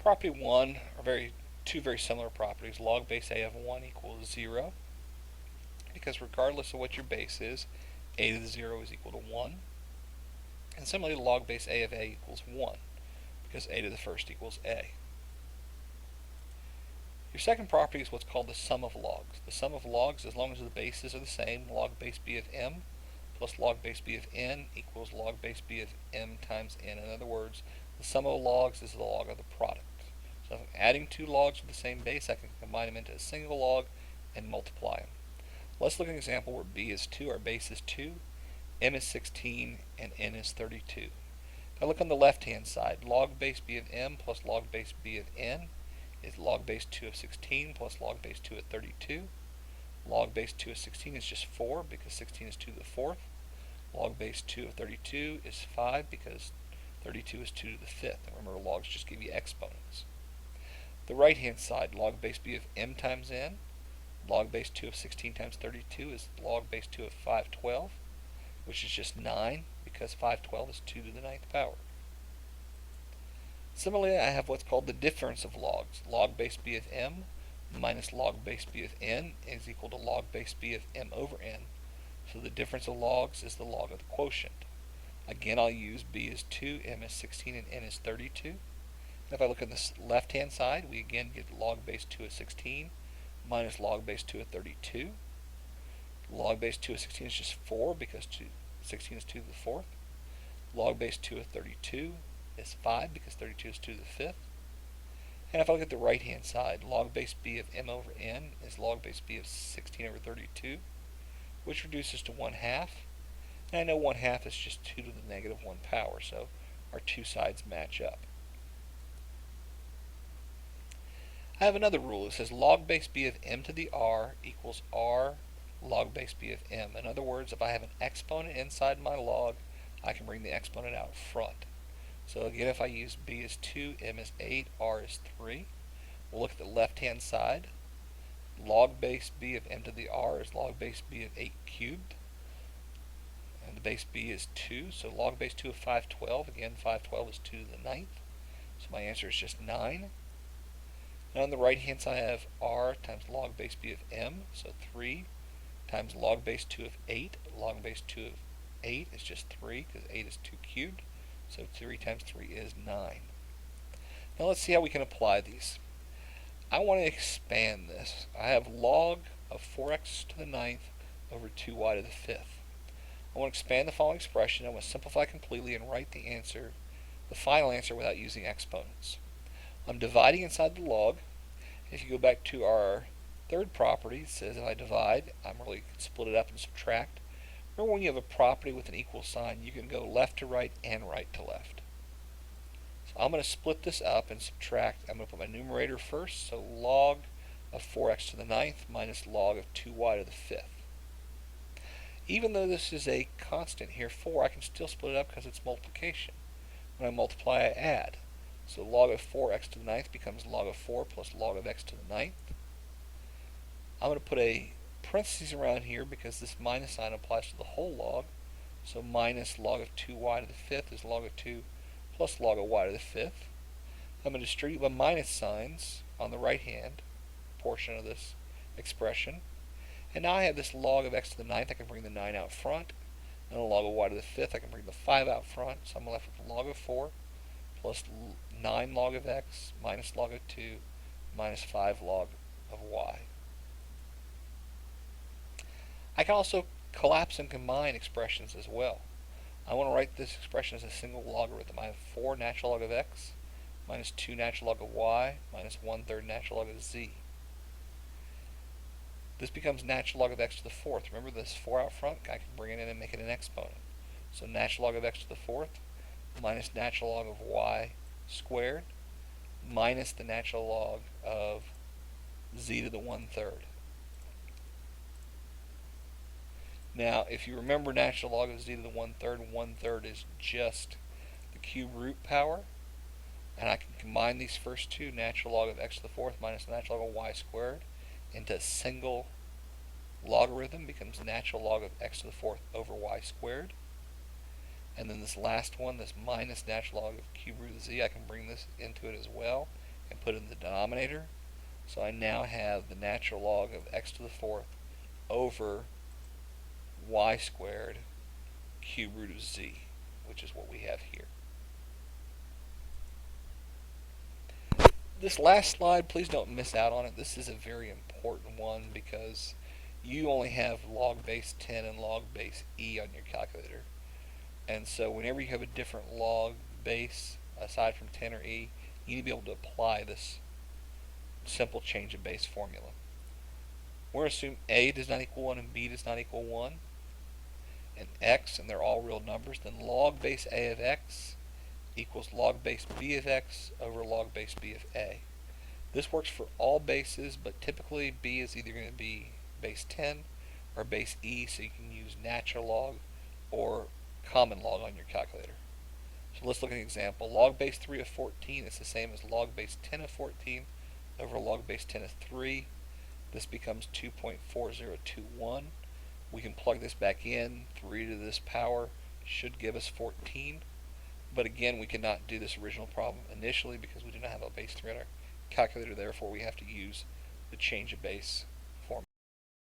Property 1 are two very similar properties. Log base a of 1 equals 0, because regardless of what your base is, a to the 0 is equal to 1. And similarly, log base a of a equals 1, because a to the first equals a. Your second property is what's called the sum of logs. The sum of logs, as long as the bases are the same, log base b of m plus log base b of n equals log base b of m times n. In other words, the sum of logs is the log of the product. So if I'm adding two logs with the same base, I can combine them into a single log and multiply them. Let's look at an example where b is 2, our base is 2, m is 16, and n is 32. If I look on the left-hand side, log base b of m plus log base b of n is log base 2 of 16 plus log base 2 of 32. Log base 2 of 16 is just 4 because 16 is 2 to the 4th. Log base 2 of 32 is 5 because 32 is 2 to the 5th. And remember, logs just give you exponents. The right-hand side, log base b of m times n, log base 2 of 16 times 32 is log base 2 of 512, which is just 9 because 512 is 2 to the 9th power. Similarly, I have what's called the difference of logs. Log base b of m minus log base b of n is equal to log base b of m over n. So the difference of logs is the log of the quotient. Again, I'll use b is 2, m is 16, and n is 32. And if I look at the left-hand side, we again get log base 2 of 16 minus log base 2 of 32. Log base 2 of 16 is just 4 because 16 is 2 to the 4th. Log base 2 of 32 is 5 because 32 is 2 to the 5th. And if I look at the right-hand side, log base b of m over n is log base b of 16 over 32, which reduces to 1/2. And I know 1/2 is just 2 to the negative 1 power, so our two sides match up. I have another rule. It says log base b of m to the r equals r log base b of m. In other words, if I have an exponent inside my log, I can bring the exponent out front. So again, if I use b is 2, m is 8, r is 3, we'll look at the left-hand side. Log base b of m to the r is log base b of 8 cubed. And the base b is 2, so log base 2 of 512, again 512 is 2 to the 9th. So my answer is just 9. And on the right-hand side, I have r times log base b of m, so 3 times log base 2 of 8. Log base 2 of 8 is just 3 because 8 is 2 cubed. So 3 times 3 is 9. Now let's see how we can apply these. I want to expand this. I have log of 4x to the 9th over 2y to the 5th. I want to expand the following expression. I want to simplify completely and write the answer, the final answer, without using exponents. I'm dividing inside the log. If you go back to our third property, it says if I divide, I'm really split it up and subtract. Remember, when you have a property with an equal sign, you can go left to right and right to left. So I'm going to split this up and subtract. I'm going to put my numerator first, so log of 4x to the 9th minus log of 2y to the 5th. Even though this is a constant here, 4, I can still split it up because it's multiplication. When I multiply, I add. So log of 4x to the 9th becomes log of 4 plus log of x to the 9th. I'm going to put a parentheses around here because this minus sign applies to the whole log. So minus log of 2y to the 5th is log of 2 plus log of y to the 5th. I'm going to distribute my minus signs on the right hand portion of this expression. And now I have this log of x to the 9th. I can bring the 9 out front. And a log of y to the 5th, I can bring the 5 out front. So I'm left with log of 4 plus 9 log of x minus log of 2 minus 5 log of y. I can also collapse and combine expressions as well. I want to write this expression as a single logarithm. I have 4 natural log of x minus 2 natural log of y minus 1/3 natural log of z. This becomes natural log of x to the 4th. Remember, this 4 out front, I can bring it in and make it an exponent. So natural log of x to the 4th minus natural log of y squared minus the natural log of z to the 1/3. Now, if you remember natural log of z to the 1/3, 1/3 is just the cube root power. And I can combine these first two, natural log of x to the 4th minus natural log of y squared, into a single logarithm. Becomes natural log of x to the 4th over y squared. And then this last one, this minus natural log of cube root of z, I can bring this into it as well and put it in the denominator. So I now have the natural log of x to the fourth over y squared cube root of z, which is what we have here. This last slide, please don't miss out on it. This is a very important one because you only have log base 10 and log base e on your calculator. And so whenever you have a different log base aside from 10 or e, you need to be able to apply this simple change of base formula. We're going to assume a does not equal 1 and b does not equal 1, and x, and they're all real numbers, then log base a of x equals log base b of x over log base b of a. This works for all bases, but typically b is either going to be base 10 or base e, so you can use natural log or common log on your calculator. So let's look at an example. Log base 3 of 14 is the same as log base 10 of 14 over log base 10 of 3. This becomes 2.4021. We can plug this back in. 3 to this power should give us 14. But again, we cannot do this original problem initially because we do not have a base 3 on our calculator. Therefore, we have to use the change of base